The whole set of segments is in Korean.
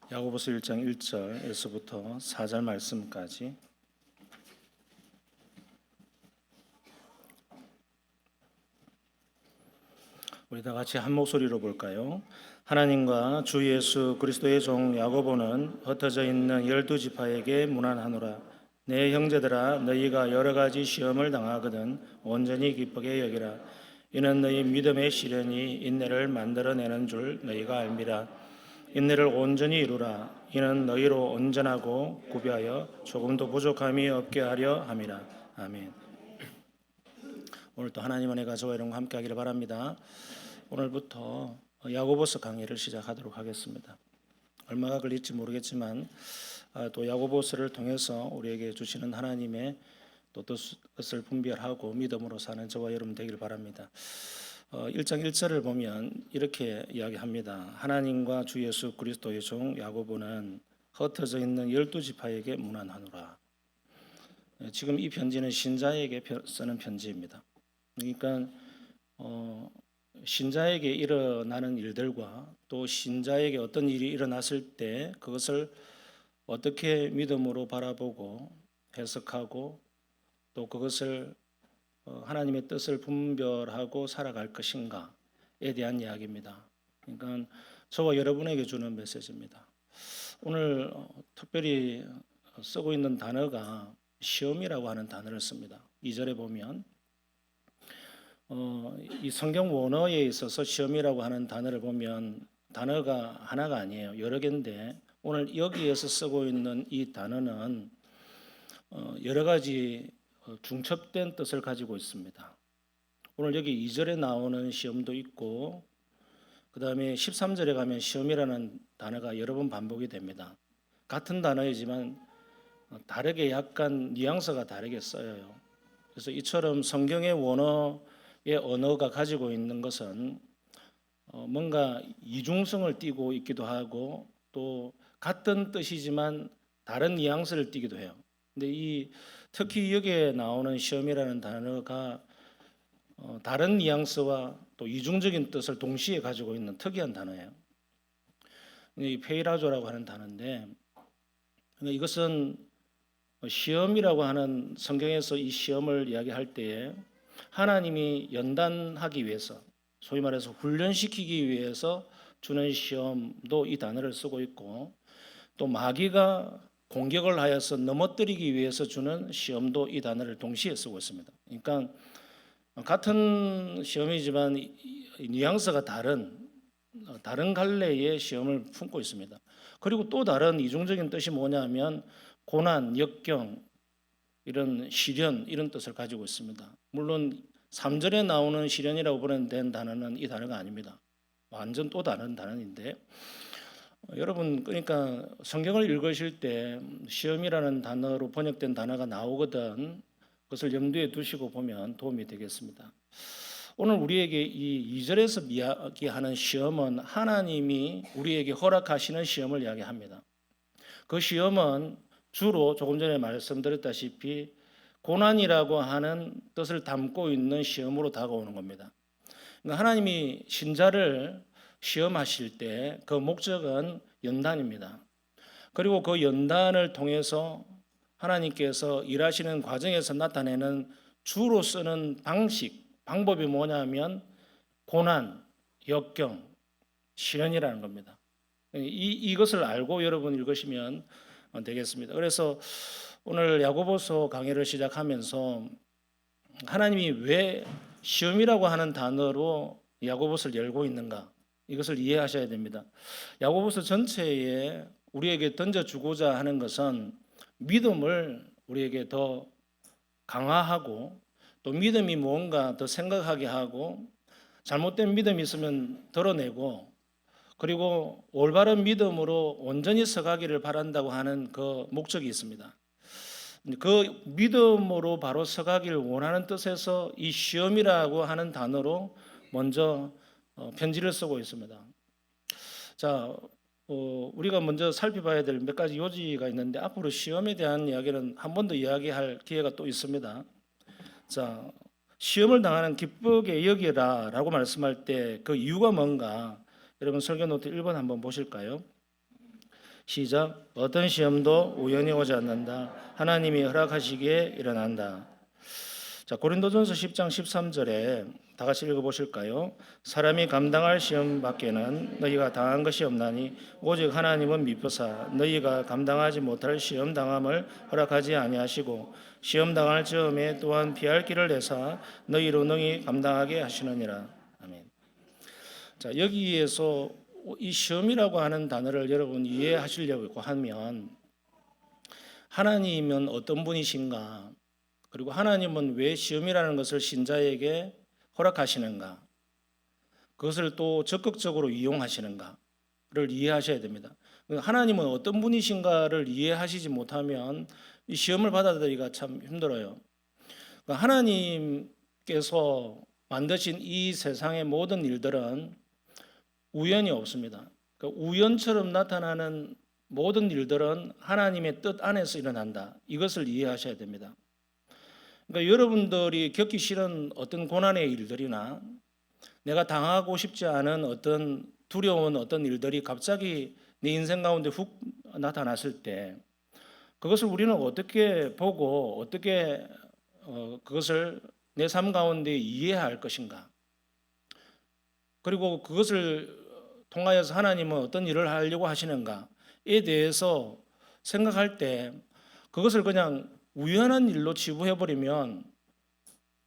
야고보서 1장 1절에서부터 4절 말씀까지 우리 다 같이 한 목소리로 볼까요? 하나님과 주 예수 그리스도의 종 야고보는 흩어져 있는 12지파에게 문안하노라. 내 형제들아, 너희가 여러 가지 시험을 당하거든 온전히 기쁘게 여기라. 이는 너희 믿음의 시련이 인내를 만들어내는 줄 너희가 알미라. 인내를 온전히 이루라. 이는 너희로 온전하고 구비하여 조금도 부족함이 없게 하려 함이라. 아멘. 오늘 또 하나님 은혜 가져와 이런 거 함께 하기를 바랍니다. 오늘부터 야고보서 강의를 시작하도록 하겠습니다. 얼마가 걸릴지 모르겠지만 또 야고보서를 통해서 우리에게 주시는 하나님의 또 뜻을 분별하고 믿음으로 사는 저와 여러분 되기를 바랍니다. 1장 1절을 보면 이렇게 이야기합니다. 하나님과 주 예수 그리스도의 종 야고보는 흩어져 있는 12지파에게 문안하노라. 지금 이 편지는 신자에게 쓰는 편지입니다. 그러니까 신자에게 일어나는 일들과 또 신자에게 어떤 일이 일어났을 때 그것을 어떻게 믿음으로 바라보고 해석하고 또 그것을 하나님의 뜻을 분별하고 살아갈 것인가에 대한 이야기입니다. 그러니까 저와 여러분에게 주는 메시지입니다. 오늘 특별히 쓰고 있는 단어가 시험이라고 하는 단어를 씁니다. 2절에 보면 이 성경 원어에 있어서 시험이라고 하는 단어를 보면 단어가 하나가 아니에요. 여러 개인데 오늘 여기에서 쓰고 있는 이 단어는 여러 가지 중첩된 뜻을 가지고 있습니다. 오늘 여기 2절에 나오는 시험도 있고 그 다음에 13절에 가면 시험이라는 단어가 여러 번 반복이 됩니다. 같은 단어이지만 다르게 약간 뉘앙스가 다르게 쓰여요. 그래서 이처럼 성경의 원어의 언어가 가지고 있는 것은 뭔가 이중성을 띠고 있기도 하고 또 같은 뜻이지만 다른 뉘앙스를 띠기도 해요. 근데 특히 여기에 나오는 시험이라는 단어가 다른 뉘앙스와 또 이중적인 뜻을 동시에 가지고 있는 특이한 단어예요. 이 페이라조라고 하는 단어인데 이것은 시험이라고 하는 성경에서 이 시험을 이야기할 때에 하나님이 연단하기 위해서 소위 말해서 훈련시키기 위해서 주는 시험도 이 단어를 쓰고 있고 또 마귀가 공격을 하여서 넘어뜨리기 위해서 주는 시험도 이 단어를 동시에 쓰고 있습니다. 그러니까 같은 시험이지만 뉘앙스가 다른 갈래의 시험을 품고 있습니다. 그리고 또 다른 이중적인 뜻이 뭐냐면 고난, 역경, 이런 시련 이런 뜻을 가지고 있습니다. 물론 3절에 나오는 시련이라고 부르는 단어는 이 단어가 아닙니다. 완전 또 다른 단어인데 여러분 그러니까 성경을 읽으실 때 시험이라는 단어로 번역된 단어가 나오거든 그것을 염두에 두시고 보면 도움이 되겠습니다. 오늘 우리에게 이 2절에서 이야기하는 시험은 하나님이 우리에게 허락하시는 시험을 이야기합니다. 그 시험은 주로 조금 전에 말씀드렸다시피 고난이라고 하는 뜻을 담고 있는 시험으로 다가오는 겁니다. 그러니까 하나님이 신자를 시험하실 때 그 목적은 연단입니다. 그리고 그 연단을 통해서 하나님께서 일하시는 과정에서 나타내는 주로 쓰는 방법이 뭐냐면 고난, 역경, 시련이라는 겁니다. 이것을 알고 여러분 읽으시면 되겠습니다. 그래서 오늘 야고보서 강의를 시작하면서 하나님이 왜 시험이라고 하는 단어로 야고보서를 열고 있는가 이것을 이해하셔야 됩니다. 야고보서 전체에 우리에게 던져주고자 하는 것은 믿음을 우리에게 더 강화하고 또 믿음이 뭔가 더 생각하게 하고 잘못된 믿음이 있으면 드러내고 그리고 올바른 믿음으로 온전히 서가기를 바란다고 하는 그 목적이 있습니다. 그 믿음으로 바로 서가기를 원하는 뜻에서 이 시험이라고 하는 단어로 먼저 편지를 쓰고 있습니다. 자, 우리가 먼저 살펴봐야 될 몇 가지 요지가 있는데 앞으로 시험에 대한 이야기는 한 번 더 이야기할 기회가 또 있습니다. 자, 시험을 당하는 기쁘게 여기라라고 말씀할 때 그 이유가 뭔가 여러분 설교 노트 1번 한번 보실까요? 시작. 어떤 시험도 우연히 오지 않는다. 하나님이 허락하시기에 일어난다. 자, 고린도전서 10장 13절에 다 같이 읽어보실까요? 사람이 감당할 시험 밖에는 너희가 당한 것이 없나니 오직 하나님은 미쁘사 너희가 감당하지 못할 시험 당함을 허락하지 아니하시고 시험 당할 즈음에 또한 피할 길을 내사 너희로 능히 감당하게 하시느니라. 아멘. 자, 여기에서 이 시험이라고 하는 단어를 여러분 이해하시려고 하면 하나님은 어떤 분이신가? 그리고 하나님은 왜 시험이라는 것을 신자에게 허락하시는가? 그것을 또 적극적으로 이용하시는가를 이해하셔야 됩니다. 하나님은 어떤 분이신가를 이해하시지 못하면 이 시험을 받아들이기가 참 힘들어요. 하나님께서 만드신 이 세상의 모든 일들은 우연이 없습니다. 우연처럼 나타나는 모든 일들은 하나님의 뜻 안에서 일어난다. 이것을 이해하셔야 됩니다. 그러니까 여러분들이 겪기 싫은 어떤 고난의 일들이나 내가 당하고 싶지 않은 어떤 두려운 어떤 일들이 갑자기 내 인생 가운데 훅 나타났을 때 그것을 우리는 어떻게 보고 어떻게 그것을 내 삶 가운데 이해할 것인가? 그리고 그것을 통하여서 하나님은 어떤 일을 하려고 하시는가에 대해서 생각할 때 그것을 그냥 우연한 일로 치부해버리면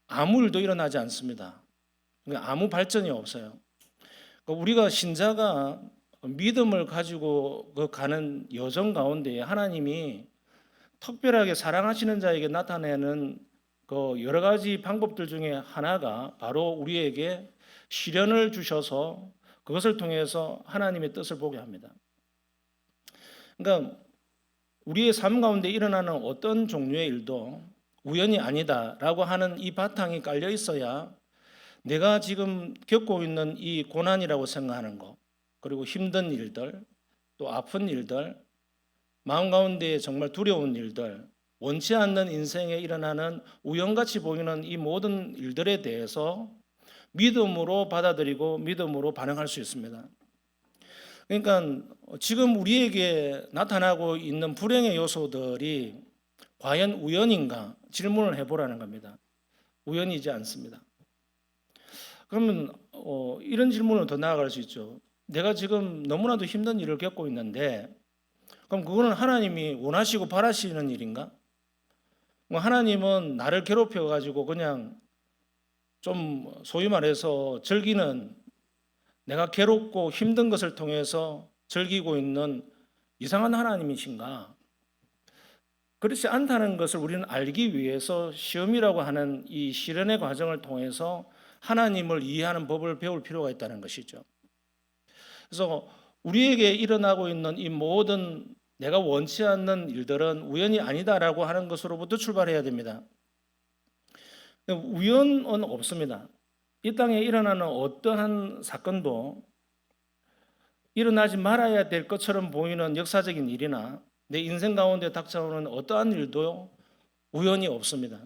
아무 일도 일어나지 않습니다. 그러니까 아무 발전이 없어요. 그러니까 우리가 신자가 믿음을 가지고 가는 여정 가운데 하나님이 특별하게 사랑하시는 자에게 나타내는 그 여러 가지 방법들 중에 하나가 바로 우리에게 시련을 주셔서 그것을 통해서 하나님의 뜻을 보게 합니다. 그러니까 우리의 삶 가운데 일어나는 어떤 종류의 일도 우연이 아니다라고 하는 이 바탕이 깔려 있어야 내가 지금 겪고 있는 이 고난이라고 생각하는 것, 그리고 힘든 일들, 또 아픈 일들, 마음 가운데 정말 두려운 일들, 원치 않는 인생에 일어나는 우연같이 보이는 이 모든 일들에 대해서 믿음으로 받아들이고 믿음으로 반응할 수 있습니다. 그러니까 지금 우리에게 나타나고 있는 불행의 요소들이 과연 우연인가 질문을 해보라는 겁니다. 우연이지 않습니다. 그러면 이런 질문을 더 나아갈 수 있죠. 내가 지금 너무나도 힘든 일을 겪고 있는데 그럼 그거는 하나님이 원하시고 바라시는 일인가? 하나님은 나를 괴롭혀 가지고 그냥 좀 소위 말해서 즐기는 내가 괴롭고 힘든 것을 통해서 즐기고 있는 이상한 하나님이신가? 그렇지 않다는 것을 우리는 알기 위해서 시험이라고 하는 이 시련의 과정을 통해서 하나님을 이해하는 법을 배울 필요가 있다는 것이죠. 그래서 우리에게 일어나고 있는 이 모든 내가 원치 않는 일들은 우연이 아니다라고 하는 것으로부터 출발해야 됩니다. 우연은 없습니다. 이 땅에 일어나는 어떠한 사건도 일어나지 말아야 될 것처럼 보이는 역사적인 일이나 내 인생 가운데 닥쳐오는 어떠한 일도 우연이 없습니다.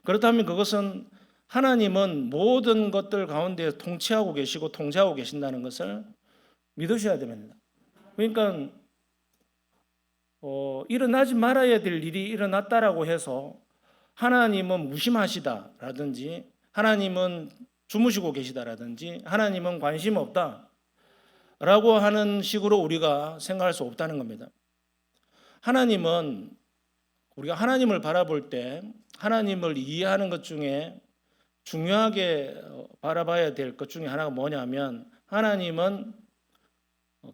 그렇다면 그것은 하나님은 모든 것들 가운데 통치하고 계시고 통제하고 계신다는 것을 믿으셔야 됩니다. 그러니까 일어나지 말아야 될 일이 일어났다라고 해서 하나님은 무심하시다라든지 하나님은 주무시고 계시다라든지 하나님은 관심 없다라고 하는 식으로 우리가 생각할 수 없다는 겁니다. 하나님은 우리가 하나님을 바라볼 때 하나님을 이해하는 것 중에 중요하게 바라봐야 될 것 중에 하나가 뭐냐면 하나님은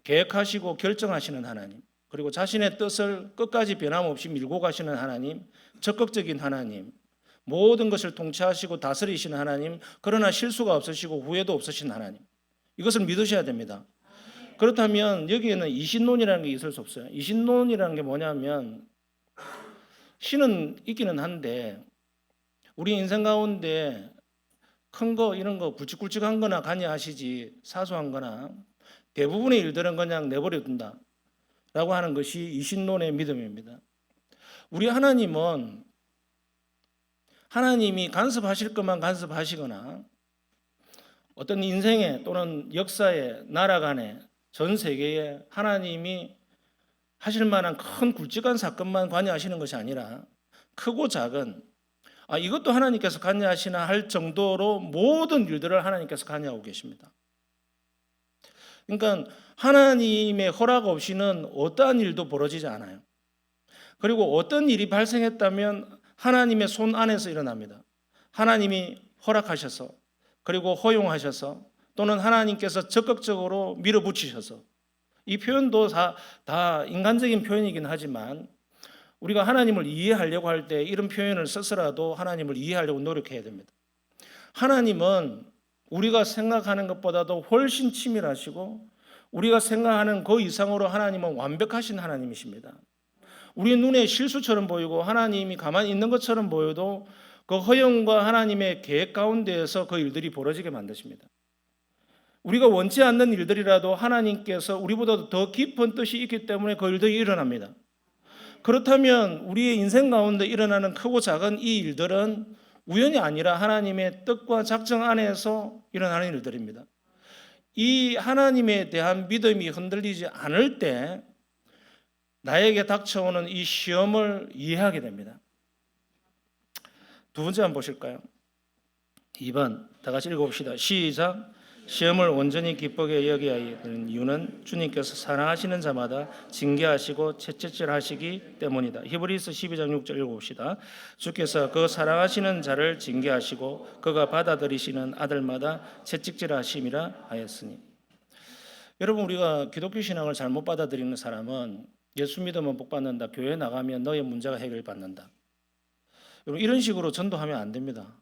계획하시고 결정하시는 하나님, 그리고 자신의 뜻을 끝까지 변함없이 밀고 가시는 하나님, 적극적인 하나님, 모든 것을 통치하시고 다스리시는 하나님, 그러나 실수가 없으시고 후회도 없으신 하나님, 이것을 믿으셔야 됩니다. 그렇다면 여기에는 이신론이라는 게 있을 수 없어요. 이신론이라는 게 뭐냐면 신은 있기는 한데 우리 인생 가운데 큰 거 이런 거 굵직굵직한 거나 관여하시지 사소한 거나 대부분의 일들은 그냥 내버려 둔다 라고 하는 것이 이신론의 믿음입니다. 우리 하나님은 하나님이 간섭하실 것만 간섭하시거나 어떤 인생에 또는 역사에 나라 간에 전 세계에 하나님이 하실 만한 큰 굵직한 사건만 관여하시는 것이 아니라 크고 작은 이것도 하나님께서 관여하시나 할 정도로 모든 일들을 하나님께서 관여하고 계십니다. 그러니까 하나님의 허락 없이는 어떠한 일도 벌어지지 않아요. 그리고 어떤 일이 발생했다면 하나님의 손 안에서 일어납니다. 하나님이 허락하셔서 그리고 허용하셔서 또는 하나님께서 적극적으로 밀어붙이셔서 이 표현도 다 인간적인 표현이긴 하지만 우리가 하나님을 이해하려고 할 때 이런 표현을 써서라도 하나님을 이해하려고 노력해야 됩니다. 하나님은 우리가 생각하는 것보다도 훨씬 치밀하시고 우리가 생각하는 그 이상으로 하나님은 완벽하신 하나님이십니다. 우리 눈에 실수처럼 보이고 하나님이 가만히 있는 것처럼 보여도 그 허용과 하나님의 계획 가운데에서 그 일들이 벌어지게 만드십니다. 우리가 원치 않는 일들이라도 하나님께서 우리보다도 더 깊은 뜻이 있기 때문에 그 일들이 일어납니다. 그렇다면 우리의 인생 가운데 일어나는 크고 작은 이 일들은 우연이 아니라 하나님의 뜻과 작정 안에서 일어나는 일들입니다. 이 하나님에 대한 믿음이 흔들리지 않을 때 나에게 닥쳐오는 이 시험을 이해하게 됩니다. 두 번째 한번 보실까요? 2번 다 같이 읽어봅시다. 시작. 시험을 온전히 기쁘게 여기야 하는 이유는 주님께서 사랑하시는 자마다 징계하시고 채찍질하시기 때문이다. 히브리서 12장 6절 읽어봅시다. 주께서 그 사랑하시는 자를 징계하시고 그가 받아들이시는 아들마다 채찍질하심이라 하였으니. 여러분, 우리가 기독교 신앙을 잘못 받아들이는 사람은 예수 믿으면 복 받는다, 교회 나가면 너의 문제가 해결받는다, 여러분 이런 식으로 전도하면 안 됩니다.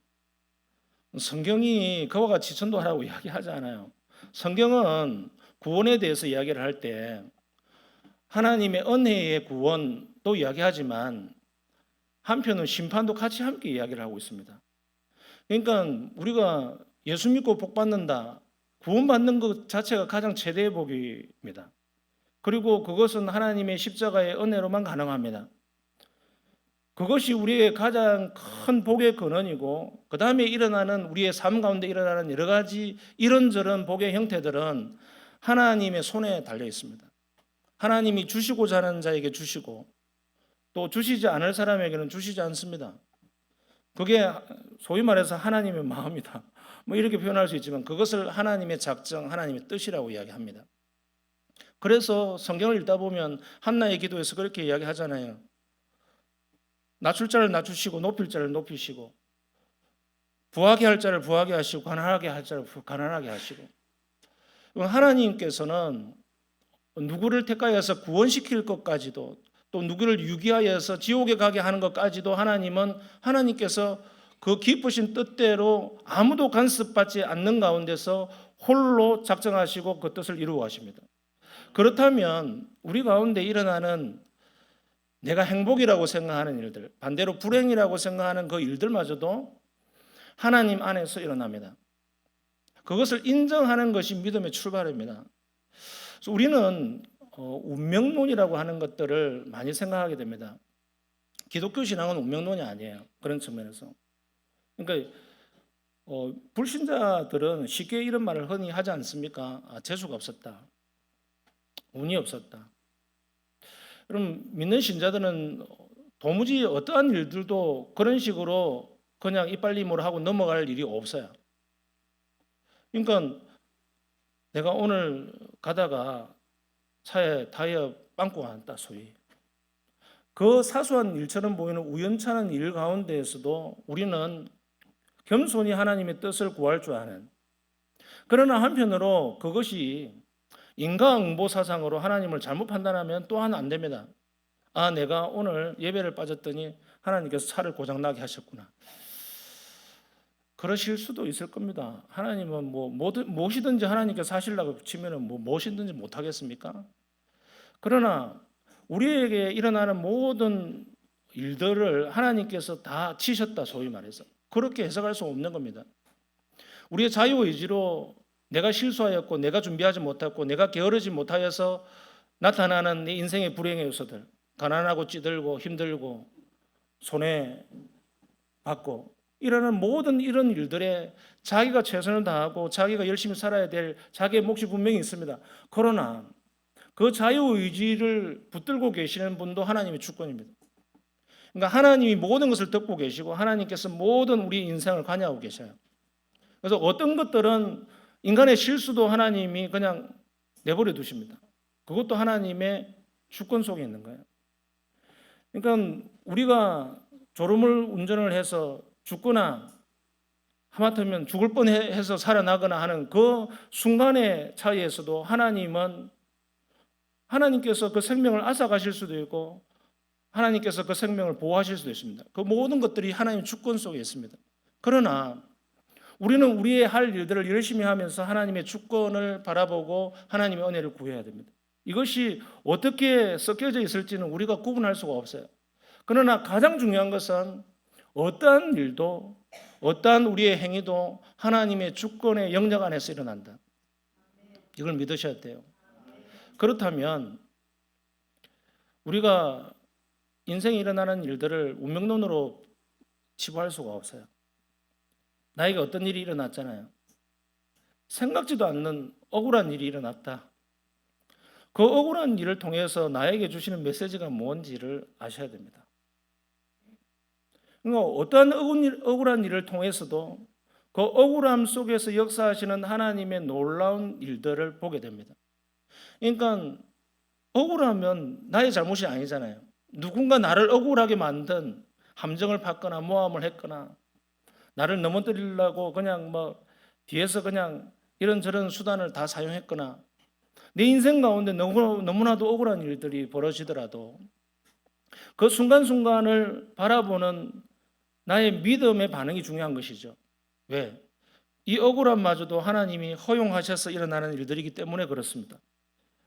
성경이 그와 같이 전도하라고 이야기하지 않아요. 성경은 구원에 대해서 이야기를 할 때 하나님의 은혜의 구원도 이야기하지만 한편은 심판도 같이 함께 이야기를 하고 있습니다. 그러니까 우리가 예수 믿고 복 받는다, 구원받는 것 자체가 가장 최대의 복입니다. 그리고 그것은 하나님의 십자가의 은혜로만 가능합니다. 그것이 우리의 가장 큰 복의 근원이고 그 다음에 일어나는 우리의 삶 가운데 일어나는 여러 가지 이런저런 복의 형태들은 하나님의 손에 달려 있습니다. 하나님이 주시고자 하는 자에게 주시고 또 주시지 않을 사람에게는 주시지 않습니다. 그게 소위 말해서 하나님의 마음이다, 이렇게 표현할 수 있지만 그것을 하나님의 작정, 하나님의 뜻이라고 이야기합니다. 그래서 성경을 읽다 보면 한나의 기도에서 그렇게 이야기하잖아요. 낮출 자를 낮추시고 높일 자를 높이시고 부하게 할 자를 부하게 하시고 가난하게 할 자를 가난하게 하시고. 하나님께서는 누구를 택하여서 구원시킬 것까지도 또 누구를 유기하여서 지옥에 가게 하는 것까지도 하나님께서 그 기쁘신 뜻대로 아무도 간섭받지 않는 가운데서 홀로 작정하시고 그 뜻을 이루어 가십니다. 그렇다면 우리 가운데 일어나는 내가 행복이라고 생각하는 일들, 반대로 불행이라고 생각하는 그 일들마저도 하나님 안에서 일어납니다. 그것을 인정하는 것이 믿음의 출발입니다. 그래서 우리는 운명론이라고 하는 것들을 많이 생각하게 됩니다. 기독교 신앙은 운명론이 아니에요. 그런 측면에서. 그러니까 불신자들은 쉽게 이런 말을 흔히 하지 않습니까? 재수가 없었다, 운이 없었다. 그럼 믿는 신자들은 도무지 어떠한 일들도 그런 식으로 그냥 이빨리모를 하고 넘어갈 일이 없어요. 그러니까 내가 오늘 가다가 차에 타이어 빵꾸가 났다 소위. 그 사소한 일처럼 보이는 우연찮은 일 가운데에서도 우리는 겸손히 하나님의 뜻을 구할 줄 아는, 그러나 한편으로 그것이 인과응보 사상으로 하나님을 잘못 판단하면 또한 안 됩니다. 내가 오늘 예배를 빠졌더니 하나님께서 차를 고장나게 하셨구나. 그러실 수도 있을 겁니다. 하나님은 무엇이든지 하나님께서 하시려고 치면은 무엇이든지 못하겠습니까? 그러나 우리에게 일어나는 모든 일들을 하나님께서 다 치셨다 소위 말해서 그렇게 해석할 수 없는 겁니다. 우리의 자유의지로 내가 실수하였고 내가 준비하지 못했고 내가 게으르지 못하여서 나타나는 내 인생의 불행의 요소들, 가난하고 찌들고 힘들고 손해받고 이러는 모든 이런 일들에 자기가 최선을 다하고 자기가 열심히 살아야 될 자기의 몫이 분명히 있습니다. 그러나 그 자유의지를 붙들고 계시는 분도 하나님의 주권입니다. 그러니까 하나님이 모든 것을 듣고 계시고 하나님께서 모든 우리 인생을 관여하고 계셔요. 그래서 어떤 것들은 인간의 실수도 하나님이 그냥 내버려 두십니다. 그것도 하나님의 주권 속에 있는 거예요. 그러니까 우리가 졸음을 운전을 해서 죽거나 하마터면 죽을 뻔해서 살아나거나 하는 그 순간의 차이에서도 하나님께서 그 생명을 앗아가실 수도 있고 하나님께서 그 생명을 보호하실 수도 있습니다. 그 모든 것들이 하나님의 주권 속에 있습니다. 그러나 우리는 우리의 할 일들을 열심히 하면서 하나님의 주권을 바라보고 하나님의 은혜를 구해야 됩니다. 이것이 어떻게 섞여져 있을지는 우리가 구분할 수가 없어요. 그러나 가장 중요한 것은 어떠한 일도 어떠한 우리의 행위도 하나님의 주권의 영역 안에서 일어난다. 이걸 믿으셔야 돼요. 그렇다면 우리가 인생에 일어나는 일들을 운명론으로 치부할 수가 없어요. 나에게 어떤 일이 일어났잖아요. 생각지도 않는 억울한 일이 일어났다. 그 억울한 일을 통해서 나에게 주시는 메시지가 뭔지를 아셔야 됩니다. 그러니까 어떠한 억울한 일을 통해서도 그 억울함 속에서 역사하시는 하나님의 놀라운 일들을 보게 됩니다. 그러니까 억울하면 나의 잘못이 아니잖아요. 누군가 나를 억울하게 만든 함정을 팠거나 모함을 했거나 나를 넘어뜨리려고 그냥 뒤에서 그냥 이런저런 수단을 다 사용했거나 내 인생 가운데 너무나도 억울한 일들이 벌어지더라도 그 순간순간을 바라보는 나의 믿음의 반응이 중요한 것이죠. 왜? 이 억울함마저도 하나님이 허용하셔서 일어나는 일들이기 때문에 그렇습니다.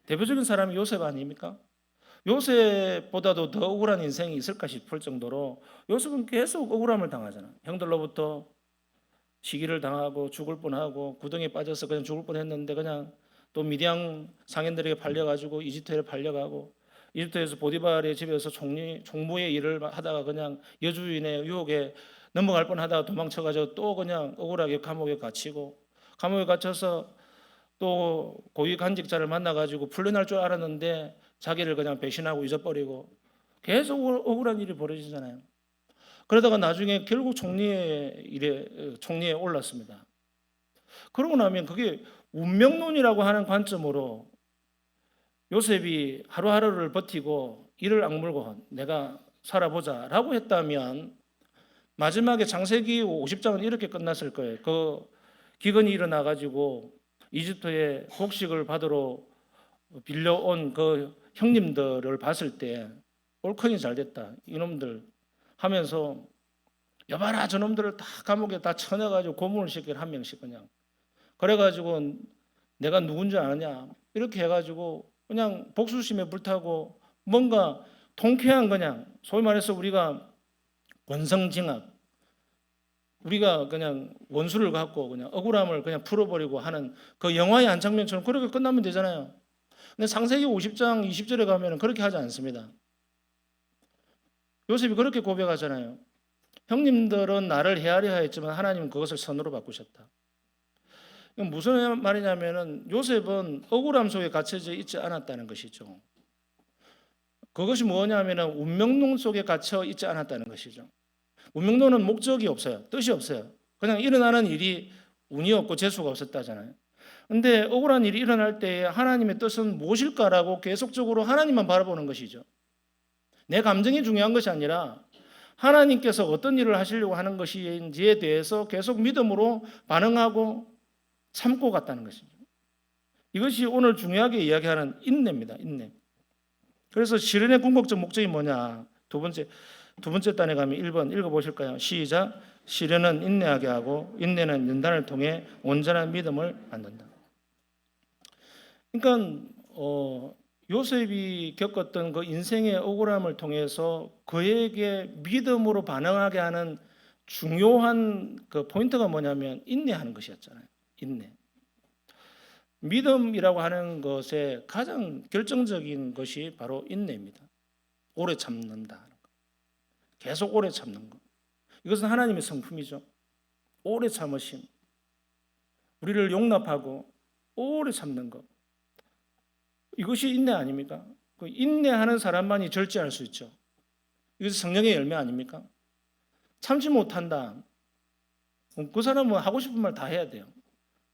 대표적인 사람이 요셉 아닙니까? 요셉보다도 더 억울한 인생이 있을까 싶을 정도로 요셉은 계속 억울함을 당하잖아요. 형들로부터 시기를 당하고 죽을 뻔하고 구덩이에 빠져서 그냥 죽을 뻔했는데 그냥 또 미디안 상인들에게 팔려가지고 이집트에 팔려가고 이집트에서 보디발의 집에서 총무의 일을 하다가 그냥 여주인의 유혹에 넘어갈 뻔하다가 도망쳐가지고 또 그냥 억울하게 감옥에 갇히고 감옥에 갇혀서 또 고위 간직자를 만나가지고 풀려날 줄 알았는데 자기를 그냥 배신하고 잊어버리고 계속 억울한 일이 벌어지잖아요. 그러다가 나중에 결국 총리에 올랐습니다. 그러고 나면 그게 운명론이라고 하는 관점으로 요셉이 하루하루를 버티고 이를 악물고 내가 살아보자라고 했다면 마지막에 창세기 50장은 이렇게 끝났을 거예요. 그 기근이 일어나가지고 이집트에 곡식을 받으러 빌려온 그 형님들을 봤을 때 옳거니 잘됐다 이놈들 하면서 여봐라 저놈들을 다 감옥에 다 쳐넣어가지고 고문을 시키는 한 명씩 그냥 그래가지고 내가 누군지 아느냐 이렇게 해가지고 그냥 복수심에 불타고 뭔가 통쾌한 그냥 소위 말해서 우리가 원성징악 우리가 그냥 원수를 갖고 그냥 억울함을 그냥 풀어버리고 하는 그 영화의 한 장면처럼 그렇게 끝나면 되잖아요. 근데 창세기 50장 20절에 가면 그렇게 하지 않습니다. 요셉이 그렇게 고백하잖아요. 형님들은 나를 헤아려 하였지만 하나님은 그것을 선으로 바꾸셨다. 무슨 말이냐면은 요셉은 억울함 속에 갇혀져 있지 않았다는 것이죠. 그것이 뭐냐면은 운명론 속에 갇혀 있지 않았다는 것이죠. 운명론은 목적이 없어요. 뜻이 없어요. 그냥 일어나는 일이 운이 없고 재수가 없었다잖아요. 근데 억울한 일이 일어날 때 하나님의 뜻은 무엇일까라고 계속적으로 하나님만 바라보는 것이죠. 내 감정이 중요한 것이 아니라 하나님께서 어떤 일을 하시려고 하는 것인지에 대해서 계속 믿음으로 반응하고 참고 갔다는 것이죠. 이것이 오늘 중요하게 이야기하는 인내입니다. 인내. 그래서 시련의 궁극적 목적이 뭐냐? 두 번째 단에 가면 1번 읽어보실까요? 시작. 시련은 인내하게 하고 인내는 연단을 통해 온전한 믿음을 만든다. 그러니까 요셉이 겪었던 그 인생의 억울함을 통해서 그에게 믿음으로 반응하게 하는 중요한 그 포인트가 뭐냐면 인내하는 것이었잖아요. 인내. 믿음이라고 하는 것의 가장 결정적인 것이 바로 인내입니다. 오래 참는다. 계속 오래 참는 것. 이것은 하나님의 성품이죠. 오래 참으심. 우리를 용납하고 오래 참는 것. 이것이 인내 아닙니까? 그 인내하는 사람만이 절제할 수 있죠. 이것이 성령의 열매 아닙니까? 참지 못한다. 그 사람은 하고 싶은 말 다 해야 돼요.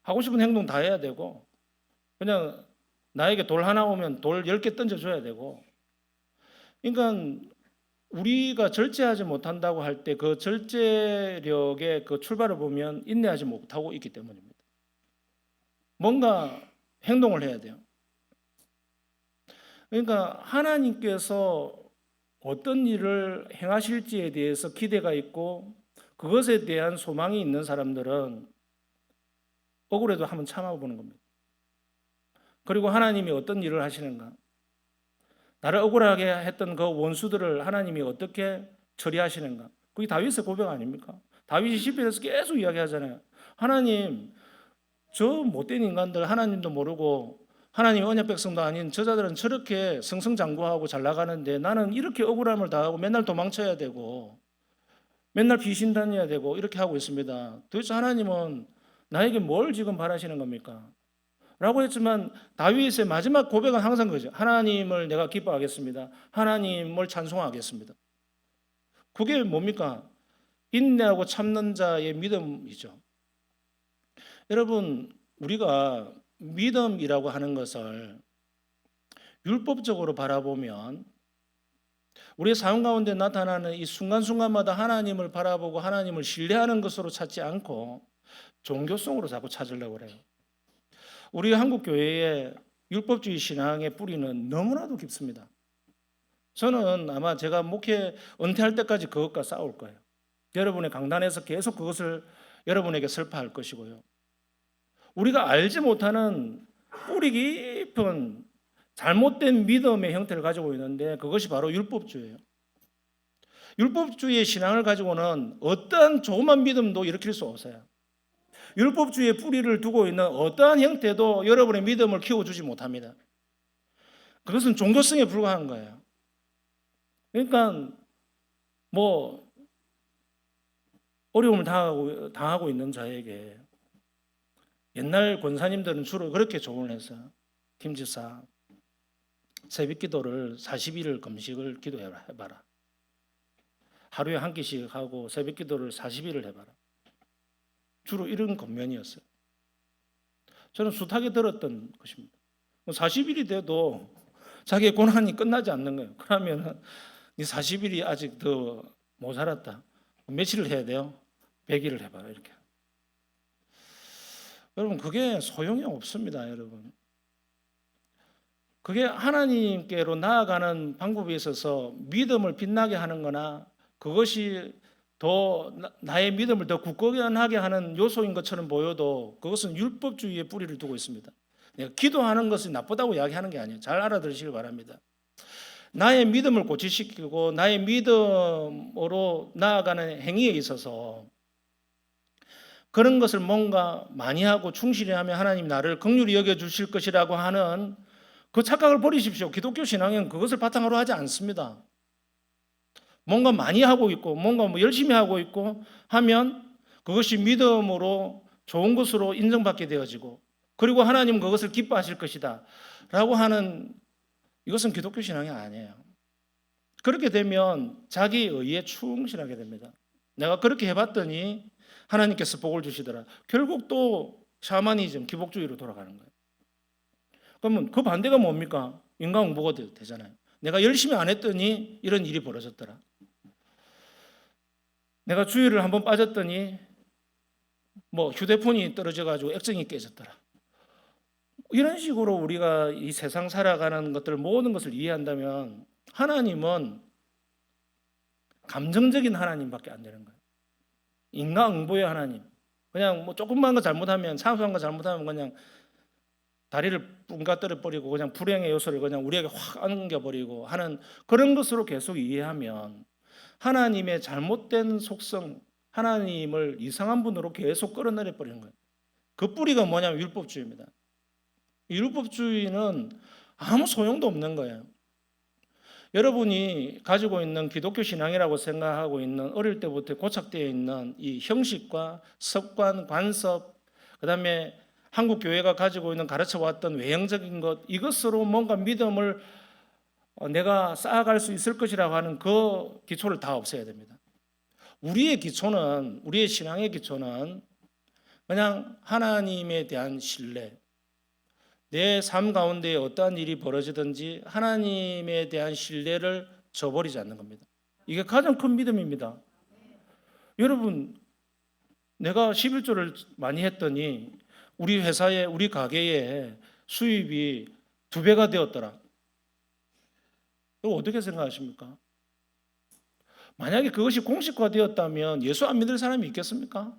하고 싶은 행동 다 해야 되고, 그냥 나에게 돌 하나 오면 돌 10개 던져줘야 되고. 그러니까 우리가 절제하지 못한다고 할 때 그 절제력의 그 출발을 보면 인내하지 못하고 있기 때문입니다. 뭔가 행동을 해야 돼요. 그러니까 하나님께서 어떤 일을 행하실지에 대해서 기대가 있고 그것에 대한 소망이 있는 사람들은 억울해도 한번 참아보는 겁니다. 그리고 하나님이 어떤 일을 하시는가, 나를 억울하게 했던 그 원수들을 하나님이 어떻게 처리하시는가, 그게 다윗의 고백 아닙니까? 다윗이 시편에서 계속 이야기하잖아요. 하나님, 저 못된 인간들 하나님도 모르고 하나님 언약 백성도 아닌 저자들은 저렇게 승승장구하고 잘 나가는데 나는 이렇게 억울함을 당하고 맨날 도망쳐야 되고 맨날 귀신 다녀야 되고 이렇게 하고 있습니다. 도대체 하나님은 나에게 뭘 지금 바라시는 겁니까? 라고 했지만 다윗의 마지막 고백은 항상 그죠. 하나님을 내가 기뻐하겠습니다. 하나님을 찬송하겠습니다. 그게 뭡니까? 인내하고 참는 자의 믿음이죠. 여러분, 우리가 믿음이라고 하는 것을 율법적으로 바라보면 우리의 삶 가운데 나타나는 이 순간순간마다 하나님을 바라보고 하나님을 신뢰하는 것으로 찾지 않고 종교성으로 자꾸 찾으려고 그래요. 우리 한국 교회의 율법주의 신앙의 뿌리는 너무나도 깊습니다. 저는 아마 제가 목회 은퇴할 때까지 그것과 싸울 거예요. 여러분의 강단에서 계속 그것을 여러분에게 설파할 것이고요. 우리가 알지 못하는 뿌리 깊은 잘못된 믿음의 형태를 가지고 있는데 그것이 바로 율법주의예요. 율법주의의 신앙을 가지고는 어떠한 조그만 믿음도 일으킬 수 없어요. 율법주의의 뿌리를 두고 있는 어떠한 형태도 여러분의 믿음을 키워주지 못합니다. 그것은 종교성에 불과한 거예요. 그러니까 뭐 어려움을 당하고 있는 자에게 옛날 권사님들은 주로 그렇게 조언을 했어요. 김지사, 새벽 기도를 40일을 금식을 기도해봐라. 하루에 한 끼씩 하고 새벽 기도를 40일을 해봐라. 주로 이런 권면이었어요. 저는 숱하게 들었던 것입니다. 40일이 돼도 자기의 고난이 끝나지 않는 거예요. 그러면 이 40일이 아직 더 모자랐다. 며칠을 해야 돼요? 100일을 해봐라 이렇게. 여러분 그게 소용이 없습니다. 여러분. 그게 하나님께로 나아가는 방법에 있어서 믿음을 빛나게 하는 거나 그것이 더 나의 믿음을 더 굳건하게 하는 요소인 것처럼 보여도 그것은 율법주의의 뿌리를 두고 있습니다. 내가 기도하는 것이 나쁘다고 이야기하는 게 아니에요. 잘 알아들으시길 바랍니다. 나의 믿음을 고취시키고 나의 믿음으로 나아가는 행위에 있어서 그런 것을 뭔가 많이 하고 충실히 하면 하나님 나를 긍휼히 여겨주실 것이라고 하는 그 착각을 버리십시오. 기독교 신앙은 그것을 바탕으로 하지 않습니다. 뭔가 많이 하고 있고 뭔가 열심히 하고 있고 하면 그것이 믿음으로 좋은 것으로 인정받게 되어지고 그리고 하나님은 그것을 기뻐하실 것이다 라고 하는 이것은 기독교 신앙이 아니에요. 그렇게 되면 자기 의에 충실하게 됩니다. 내가 그렇게 해봤더니 하나님께서 복을 주시더라. 결국 또 샤머니즘, 기복주의로 돌아가는 거예요. 그러면 그 반대가 뭡니까? 인간응보가 되잖아요. 내가 열심히 안 했더니 이런 일이 벌어졌더라. 내가 주일을 한번 빠졌더니 뭐 휴대폰이 떨어져가지고 액정이 깨졌더라. 이런 식으로 우리가 이 세상 살아가는 것들 모든 것을 이해한다면 하나님은 감정적인 하나님밖에 안 되는 거예요. 인간응보의 하나님. 그냥 뭐 조금만 거 잘못하면 사소한 거 잘못하면 그냥 다리를 뿡가뜨려 버리고 그냥 불행의 요소를 그냥 우리에게 확 안겨버리고 하는 그런 것으로 계속 이해하면 하나님의 잘못된 속성, 하나님을 이상한 분으로 계속 끌어내려 버리는 거예요. 그 뿌리가 뭐냐면 율법주의입니다. 율법주의는 아무 소용도 없는 거예요. 여러분이 가지고 있는 기독교 신앙이라고 생각하고 있는 어릴 때부터 고착되어 있는 이 형식과 습관, 관습, 그 다음에 한국 교회가 가지고 있는 가르쳐 왔던 외형적인 것, 이것으로 뭔가 믿음을 내가 쌓아갈 수 있을 것이라고 하는 그 기초를 다 없애야 됩니다. 우리의 기초는, 우리의 신앙의 기초는 그냥 하나님에 대한 신뢰, 내 삶 가운데 어떠한 일이 벌어지든지 하나님에 대한 신뢰를 저버리지 않는 겁니다. 이게 가장 큰 믿음입니다. 여러분, 내가 11조를 많이 했더니 우리 회사에, 우리 가게에 수입이 2배가 되었더라. 이거 어떻게 생각하십니까? 만약에 그것이 공식화되었다면 예수 안 믿을 사람이 있겠습니까?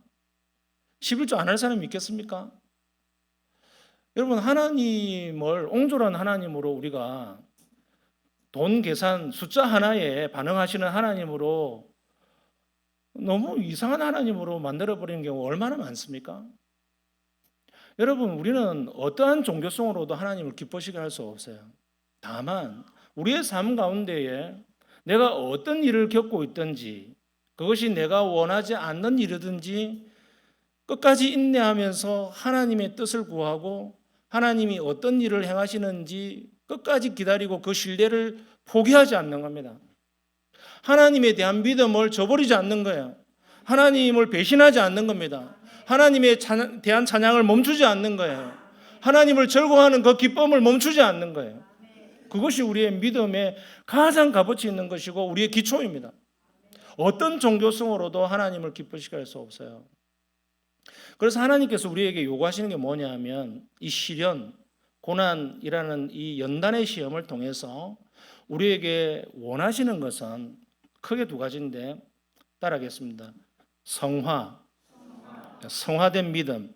11조 안 할 사람이 있겠습니까? 여러분, 하나님을 옹졸한 하나님으로 우리가 돈 계산 숫자 하나에 반응하시는 하나님으로 너무 이상한 하나님으로 만들어버리는 경우 얼마나 많습니까? 여러분, 우리는 어떠한 종교성으로도 하나님을 기쁘시게 할 수 없어요. 다만 우리의 삶 가운데에 내가 어떤 일을 겪고 있든지 그것이 내가 원하지 않는 일이든지 끝까지 인내하면서 하나님의 뜻을 구하고 하나님이 어떤 일을 행하시는지 끝까지 기다리고 그 신뢰를 포기하지 않는 겁니다. 하나님에 대한 믿음을 저버리지 않는 거예요. 하나님을 배신하지 않는 겁니다. 하나님에 대한 찬양을 멈추지 않는 거예요. 하나님을 즐거워하는 그 기쁨을 멈추지 않는 거예요. 그것이 우리의 믿음의 가장 값어치 있는 것이고 우리의 기초입니다. 어떤 종교성으로도 하나님을 기쁘시게 할 수 없어요. 그래서 하나님께서 우리에게 요구하시는 게 뭐냐 하면 이 시련, 고난이라는 이 연단의 시험을 통해서 우리에게 원하시는 것은 크게 2가지인데 따라하겠습니다. 성화된 믿음.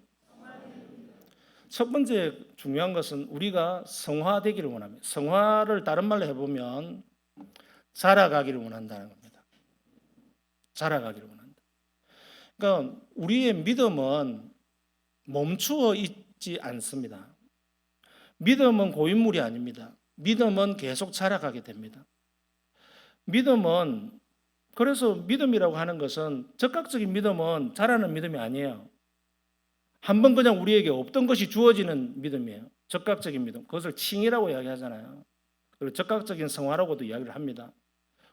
첫 번째 중요한 것은 우리가 성화되기를 원합니다. 성화를 다른 말로 해보면 자라가기를 원한다는 겁니다. 자라가기를 원한다. 그러니까 우리의 믿음은 멈추어 있지 않습니다. 믿음은 고인물이 아닙니다. 믿음은 계속 자라가게 됩니다. 믿음은, 그래서 믿음이라고 하는 것은 적극적인 믿음은 자라는 믿음이 아니에요. 한번 그냥 우리에게 없던 것이 주어지는 믿음이에요. 적극적인 믿음. 그것을 칭이라고 이야기하잖아요. 그리고 적극적인 성화라고도 이야기를 합니다.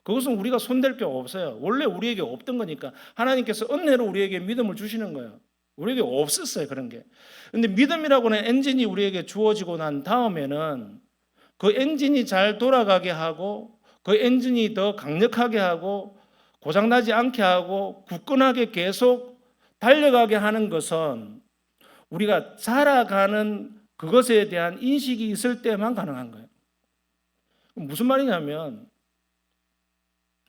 그것은 우리가 손댈 게 없어요. 원래 우리에게 없던 거니까 하나님께서 은혜로 우리에게 믿음을 주시는 거예요. 우리에게 없었어요, 그런 게. 근데 믿음이라고 하는 엔진이 우리에게 주어지고 난 다음에는 그 엔진이 잘 돌아가게 하고 그 엔진이 더 강력하게 하고 고장나지 않게 하고 굳건하게 계속 달려가게 하는 것은 우리가 자라가는 그것에 대한 인식이 있을 때만 가능한 거예요. 무슨 말이냐면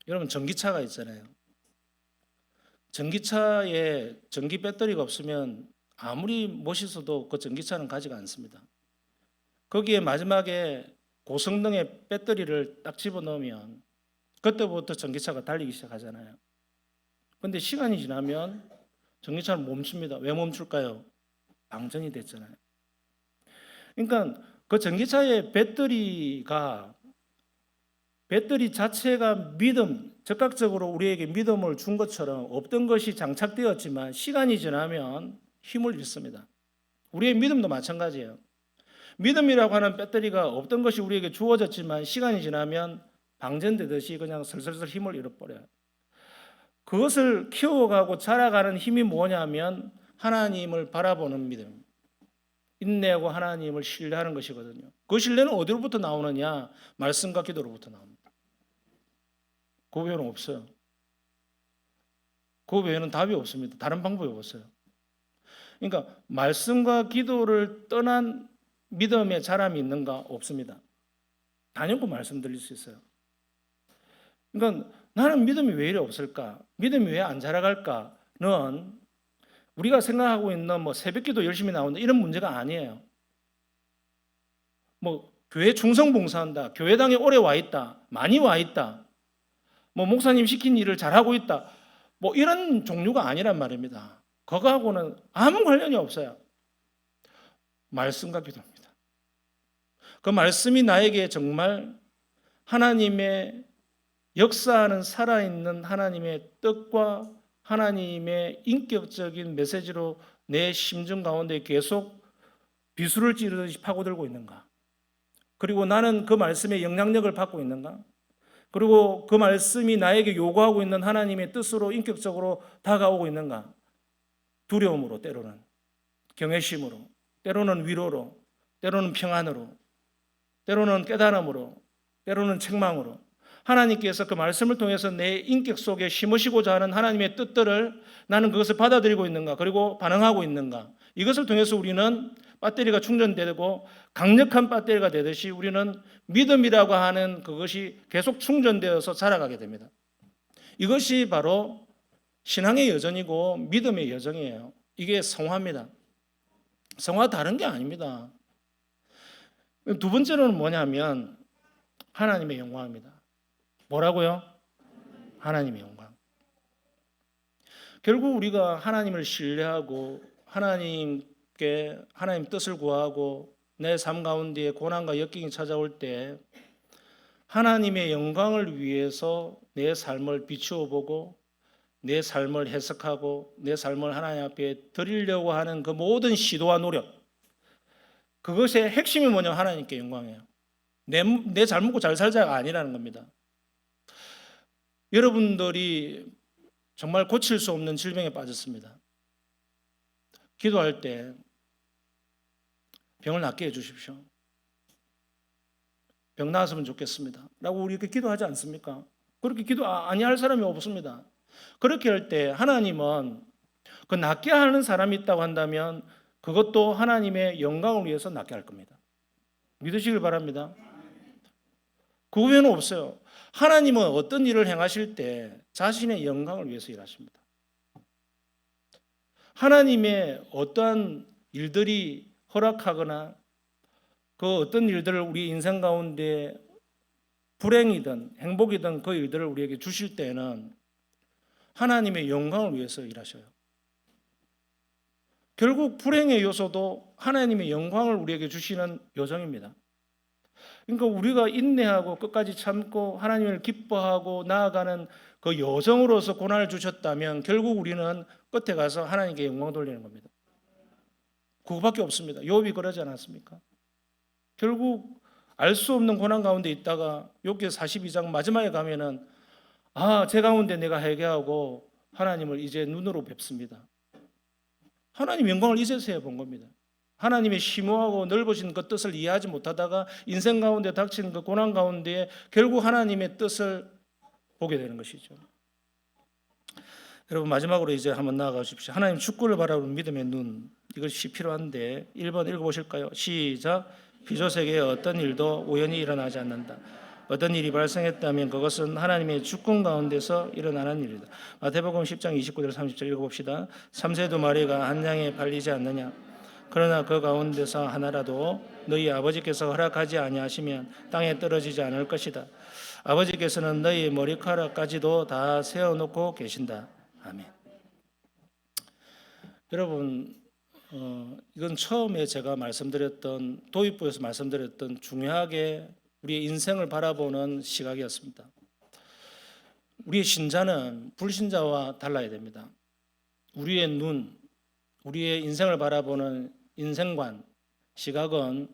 여러분, 전기차가 있잖아요. 전기차에 전기 배터리가 없으면 아무리 멋있어도 그 전기차는 가지가 않습니다. 거기에 마지막에 고성능의 배터리를 딱 집어넣으면 그때부터 전기차가 달리기 시작하잖아요. 그런데 시간이 지나면 전기차는 멈춥니다. 왜 멈출까요? 방전이 됐잖아요. 그러니까 그 전기차의 배터리 자체가 믿음, 적극적으로 우리에게 믿음을 준 것처럼 없던 것이 장착되었지만 시간이 지나면 힘을 잃습니다. 우리의 믿음도 마찬가지예요. 믿음이라고 하는 배터리가 없던 것이 우리에게 주어졌지만 시간이 지나면 방전되듯이 그냥 슬슬슬 힘을 잃어버려요. 그것을 키워가고 자라가는 힘이 뭐냐면 하나님을 바라보는 믿음, 인내하고 하나님을 신뢰하는 것이거든요. 그 신뢰는 어디로부터 나오느냐? 말씀과 기도로부터 나옵니다. 그 외에는 없어요. 그 외에는 답이 없습니다. 다른 방법이 없어요. 그러니까 말씀과 기도를 떠난 믿음의 자람이 있는가? 없습니다. 단연코 말씀드릴 수 있어요. 그러니까 나는 믿음이 왜 이래 없을까? 믿음이 왜 안 자라갈까는 우리가 생각하고 있는 새벽기도 열심히 나온다 이런 문제가 아니에요. 교회 충성 봉사한다, 교회당에 오래 와 있다, 많이 와 있다, 목사님 시킨 일을 잘하고 있다, 이런 종류가 아니란 말입니다. 그거하고는 아무 관련이 없어요. 말씀과 기도입니다. 그 말씀이 나에게 정말 하나님의 역사하는 살아있는 하나님의 뜻과 하나님의 인격적인 메시지로 내 심정 가운데 계속 비수를 찌르듯이 파고들고 있는가? 그리고 나는 그 말씀에 영향력을 받고 있는가? 그리고 그 말씀이 나에게 요구하고 있는 하나님의 뜻으로 인격적으로 다가오고 있는가? 두려움으로, 때로는 경외심으로, 때로는 위로로, 때로는 평안으로, 때로는 깨달음으로, 때로는 책망으로 하나님께서 그 말씀을 통해서 내 인격 속에 심으시고자 하는 하나님의 뜻들을 나는 그것을 받아들이고 있는가? 그리고 반응하고 있는가? 이것을 통해서 우리는 배터리가 충전되고 강력한 배터리가 되듯이 우리는 믿음이라고 하는 그것이 계속 충전되어서 자라가게 됩니다. 이것이 바로 신앙의 여정이고 믿음의 여정이에요. 이게 성화입니다. 성화 다른 게 아닙니다. 두 번째로는 뭐냐면 하나님의 영광입니다. 뭐라고요? 하나님의 영광. 결국 우리가 하나님을 신뢰하고 하나님께 하나님 뜻을 구하고 내 삶 가운데 고난과 역경이 찾아올 때 하나님의 영광을 위해서 내 삶을 비추어 보고 내 삶을 해석하고 내 삶을 하나님 앞에 드리려고 하는 그 모든 시도와 노력, 그것의 핵심이 뭐냐면 하나님께 영광이에요. 내 잘 먹고 잘 살자가 아니라는 겁니다. 여러분들이 정말 고칠 수 없는 질병에 빠졌습니다. 기도할 때 병을 낫게 해주십시오. 병 나았으면 좋겠습니다. 라고 우리 이렇게 기도하지 않습니까? 그렇게 기도 아니할 사람이 없습니다. 그렇게 할 때 하나님은 그 낫게 하는 사람이 있다고 한다면 그것도 하나님의 영광을 위해서 낫게 할 겁니다. 믿으시길 바랍니다. 그 외에는 없어요. 하나님은 어떤 일을 행하실 때 자신의 영광을 위해서 일하십니다. 하나님의 어떠한 일들이 허락하거나 그 어떤 일들을 우리 인생 가운데 불행이든 행복이든 그 일들을 우리에게 주실 때는 하나님의 영광을 위해서 일하셔요. 결국 불행의 요소도 하나님의 영광을 우리에게 주시는 요정입니다. 그러니까 우리가 인내하고 끝까지 참고 하나님을 기뻐하고 나아가는 그 여정으로서 고난을 주셨다면 결국 우리는 끝에 가서 하나님께 영광 돌리는 겁니다. 그거밖에 없습니다. 욥이 그러지 않았습니까? 결국 알 수 없는 고난 가운데 있다가 욥기 42장 마지막에 가면은 제 가운데 내가 회개하고 하나님을 이제 눈으로 뵙습니다. 하나님 영광을 이제서야 본 겁니다. 하나님의 심오하고 넓으신 그 뜻을 이해하지 못하다가 인생 가운데 닥친 그 고난 가운데 결국 하나님의 뜻을 보게 되는 것이죠. 여러분 마지막으로 이제 한번 나아가 주십시오. 하나님 축구를 바라보는 믿음의 눈, 이것이 필요한데 1번 읽어보실까요? 시작. 피조세계에 어떤 일도 우연히 일어나지 않는다. 어떤 일이 발생했다면 그것은 하나님의 주권 가운데서 일어나는 일이다. 마태복음 10장 29절 30절 읽어봅시다. 삼세도 마리가 한 양에 팔리지 않느냐. 그러나 그 가운데서 하나라도 너희 아버지께서 허락하지 아니하시면 땅에 떨어지지 않을 것이다. 아버지께서는 너희 머리카락까지도 다 세워놓고 계신다. 아멘. 여러분 이건 처음에 제가 말씀드렸던 도입부에서 말씀드렸던 중요하게 우리의 인생을 바라보는 시각이었습니다. 우리의 신자는 불신자와 달라야 됩니다. 우리의 눈, 우리의 인생을 바라보는 인생관, 시각은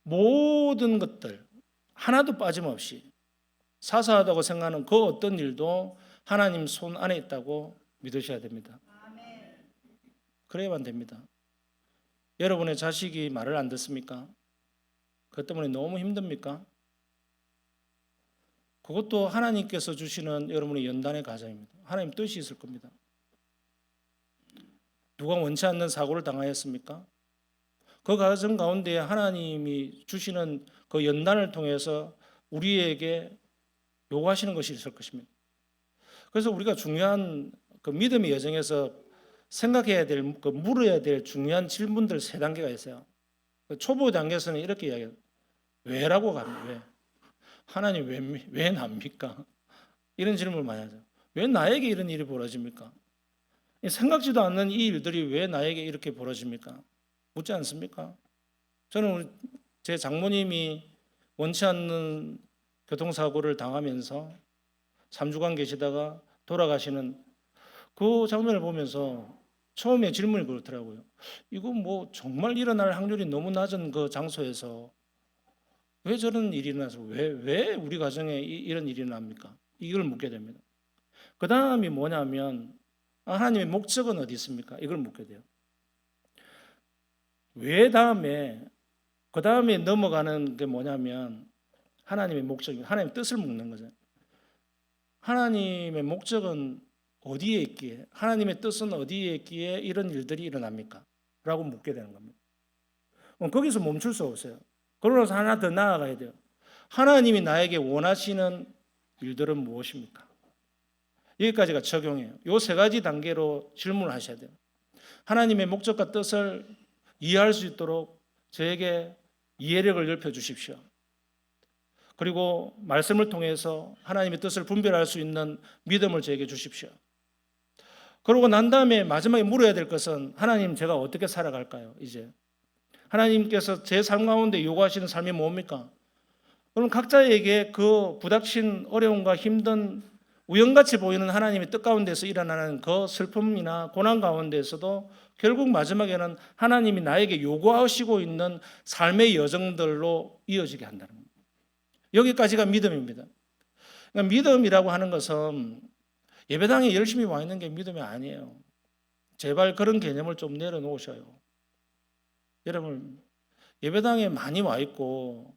모든 것들 하나도 빠짐없이 사소하다고 생각하는 그 어떤 일도 하나님 손 안에 있다고 믿으셔야 됩니다. 그래야만 됩니다. 여러분의 자식이 말을 안 듣습니까? 그것 때문에 너무 힘듭니까? 그것도 하나님께서 주시는 여러분의 연단의 과정입니다. 하나님 뜻이 있을 겁니다. 누가 원치 않는 사고를 당하였습니까? 그 과정 가운데 하나님이 주시는 그 연단을 통해서 우리에게 요구하시는 것이 있을 것입니다. 그래서 우리가 중요한 그 믿음의 여정에서 생각해야 될, 물어야 될 중요한 질문들 3단계가 있어요. 초보 단계에서는 이렇게 이야기해요. 왜라고 갑니다. 왜? 하나님 왜 납니까? 이런 질문을 많이 하죠. 왜 나에게 이런 일이 벌어집니까? 생각지도 않는 이 일들이 왜 나에게 이렇게 벌어집니까? 묻지 않습니까? 저는 제 장모님이 원치 않는 교통사고를 당하면서 3주간 계시다가 돌아가시는 그 장면을 보면서 처음에 질문이 그렇더라고요. 이거 뭐 정말 일어날 확률이 너무 낮은 그 장소에서 왜 저런 일이 일어나서 왜 우리 가정에 이런 일이 일어납니까? 이걸 묻게 됩니다. 그 다음이 뭐냐면 하나님의 목적은 어디 있습니까? 이걸 묻게 돼요. 왜 다음에 그 다음에 넘어가는 게 뭐냐면 하나님의 목적입니다. 하나님의 뜻을 묻는 거죠. 하나님의 목적은 어디에 있기에, 하나님의 뜻은 어디에 있기에 이런 일들이 일어납니까? 라고 묻게 되는 겁니다. 거기서 멈출 수 없어요. 그러면서 하나 더 나아가야 돼요. 하나님이 나에게 원하시는 일들은 무엇입니까? 여기까지가 적용해요. 이 세 가지 단계로 질문을 하셔야 돼요. 하나님의 목적과 뜻을 이해할 수 있도록 저에게 이해력을 넓혀 주십시오. 그리고 말씀을 통해서 하나님의 뜻을 분별할 수 있는 믿음을 저에게 주십시오. 그러고 난 다음에 마지막에 물어야 될 것은 하나님 제가 어떻게 살아갈까요? 이제 하나님께서 제 삶 가운데 요구하시는 삶이 뭡니까? 그럼 각자에게 그 부닥친 어려움과 힘든 우연같이 보이는 하나님의 뜻 가운데서 일어나는 그 슬픔이나 고난 가운데서도 결국 마지막에는 하나님이 나에게 요구하시고 있는 삶의 여정들로 이어지게 한다는 겁니다. 여기까지가 믿음입니다. 그러니까 믿음이라고 하는 것은 예배당에 열심히 와 있는 게 믿음이 아니에요. 제발 그런 개념을 좀 내려놓으셔요. 여러분, 예배당에 많이 와 있고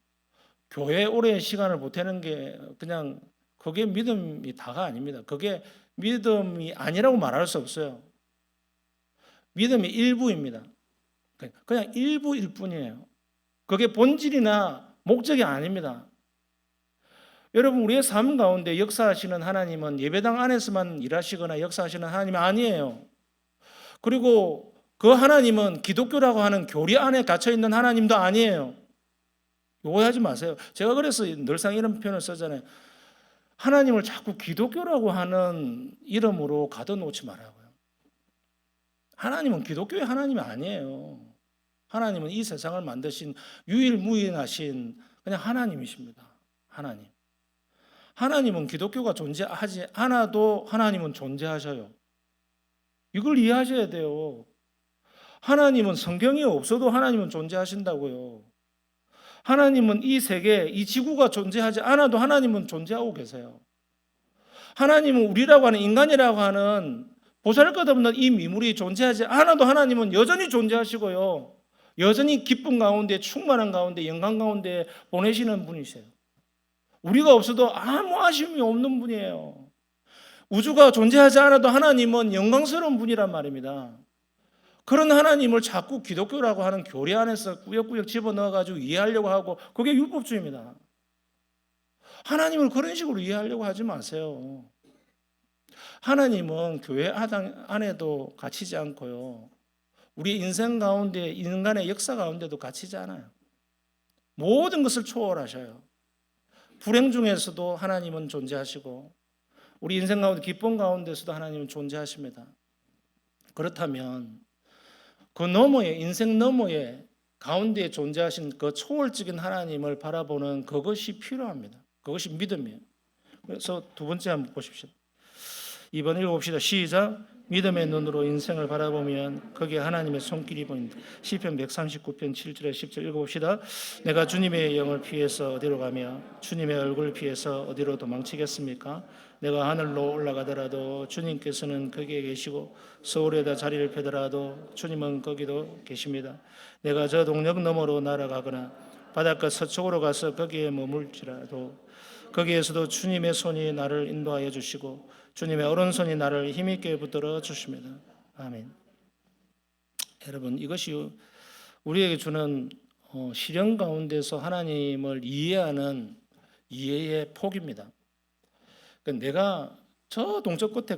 교회에 오랜 시간을 보태는 게 그냥 그게 믿음이 다가 아닙니다. 그게 믿음이 아니라고 말할 수 없어요. 믿음이 일부입니다. 그냥 일부일 뿐이에요. 그게 본질이나 목적이 아닙니다. 여러분, 우리의 삶 가운데 역사하시는 하나님은 예배당 안에서만 일하시거나 역사하시는 하나님이 아니에요. 그리고 그 하나님은 기독교라고 하는 교리 안에 갇혀 있는 하나님도 아니에요. 오해하지 마세요. 제가 그래서 늘상 이런 표현을 쓰잖아요. 하나님을 자꾸 기독교라고 하는 이름으로 가둬놓지 말라고요. 하나님은 기독교의 하나님이 아니에요. 하나님은 이 세상을 만드신 유일무이하신 그냥 하나님이십니다. 하나님. 하나님은 기독교가 존재하지 않아도 하나님은 존재하셔요. 이걸 이해하셔야 돼요. 하나님은 성경이 없어도 하나님은 존재하신다고요. 하나님은 이 세계, 이 지구가 존재하지 않아도 하나님은 존재하고 계세요. 하나님은 우리라고 하는 인간이라고 하는 보잘것없는 이 미물이 존재하지 않아도 하나님은 여전히 존재하시고요. 여전히 기쁨 가운데, 충만한 가운데, 영광 가운데 보내시는 분이세요. 우리가 없어도 아무 아쉬움이 없는 분이에요. 우주가 존재하지 않아도 하나님은 영광스러운 분이란 말입니다. 그런 하나님을 자꾸 기독교라고 하는 교리 안에서 꾸역꾸역 집어넣어가지고 이해하려고 하고 그게 율법주의입니다. 하나님을 그런 식으로 이해하려고 하지 마세요. 하나님은 교회 안에도 갇히지 않고요. 우리 인생 가운데, 인간의 역사 가운데도 갇히지 않아요. 모든 것을 초월하셔요. 불행 중에서도 하나님은 존재하시고 우리 인생 가운데 기쁨 가운데서도 하나님은 존재하십니다. 그렇다면 그 너머에, 인생 너머에 가운데에 존재하신 그 초월적인 하나님을 바라보는 그것이 필요합니다. 그것이 믿음이에요. 그래서 두 번째 한번 보십시오. 2번 읽어봅시다. 시작. 믿음의 눈으로 인생을 바라보면 거기에 하나님의 손길이 보인다. 시편 139편 7절에 10절 읽어봅시다. 내가 주님의 영을 피해서 어디로 가며 주님의 얼굴을 피해서 어디로 도망치겠습니까? 내가 하늘로 올라가더라도 주님께서는 거기에 계시고 서울에다 자리를 펴더라도 주님은 거기도 계십니다. 내가 저 동력 너머로 날아가거나 바닷가 서쪽으로 가서 거기에 머물지라도 거기에서도 주님의 손이 나를 인도하여 주시고 주님의 오른손이 나를 힘있게 붙들어 주십니다. 아멘. 여러분, 이것이 우리에게 주는 시련 가운데서 하나님을 이해하는 이해의 폭입니다. 내가 저 동쪽 끝에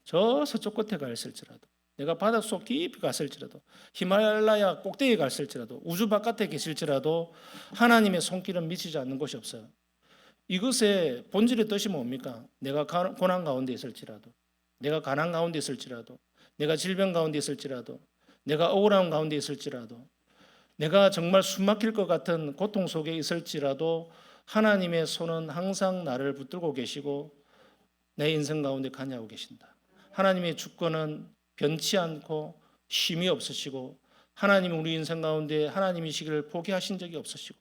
저 서쪽 끝에 가 있을지라도, 내가 바닷속 깊이 갔을지라도, 히말라야 꼭대기에 갔을지라도, 우주 바깥에 계실지라도 하나님의 손길은 미치지 않는 곳이 없어요. 이것의 본질의 뜻이 뭡니까? 내가 고난 가운데 있을지라도, 내가 가난 가운데 있을지라도, 내가 질병 가운데 있을지라도, 내가 억울함 가운데 있을지라도, 내가 정말 숨막힐 것 같은 고통 속에 있을지라도 하나님의 손은 항상 나를 붙들고 계시고 내 인생 가운데 관여하고 계신다. 하나님의 주권은 변치 않고 쉼이 없으시고 하나님 우리 인생 가운데 하나님이시기를 포기하신 적이 없으시고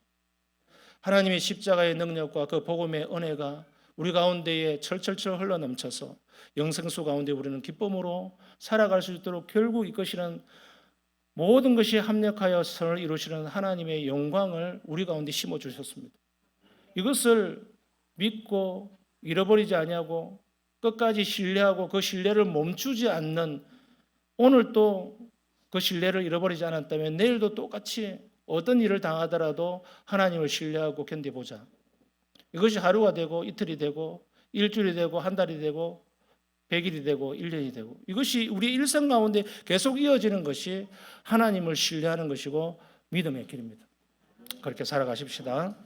하나님의 십자가의 능력과 그 복음의 은혜가 우리 가운데에 철철철 흘러넘쳐서 영생수 가운데 우리는 기쁨으로 살아갈 수 있도록 결국 이것이는 모든 것이 합력하여 선을 이루시는 하나님의 영광을 우리 가운데 심어주셨습니다. 이것을 믿고 잃어버리지 아니하고 끝까지 신뢰하고 그 신뢰를 멈추지 않는 오늘 또 그 신뢰를 잃어버리지 않았다면 내일도 똑같이 어떤 일을 당하더라도 하나님을 신뢰하고 견뎌보자. 이것이 하루가 되고 이틀이 되고 일주일이 되고 한 달이 되고 100일이 되고 1년이 되고 이것이 우리의 일생 가운데 계속 이어지는 것이 하나님을 신뢰하는 것이고 믿음의 길입니다. 그렇게 살아가십시다.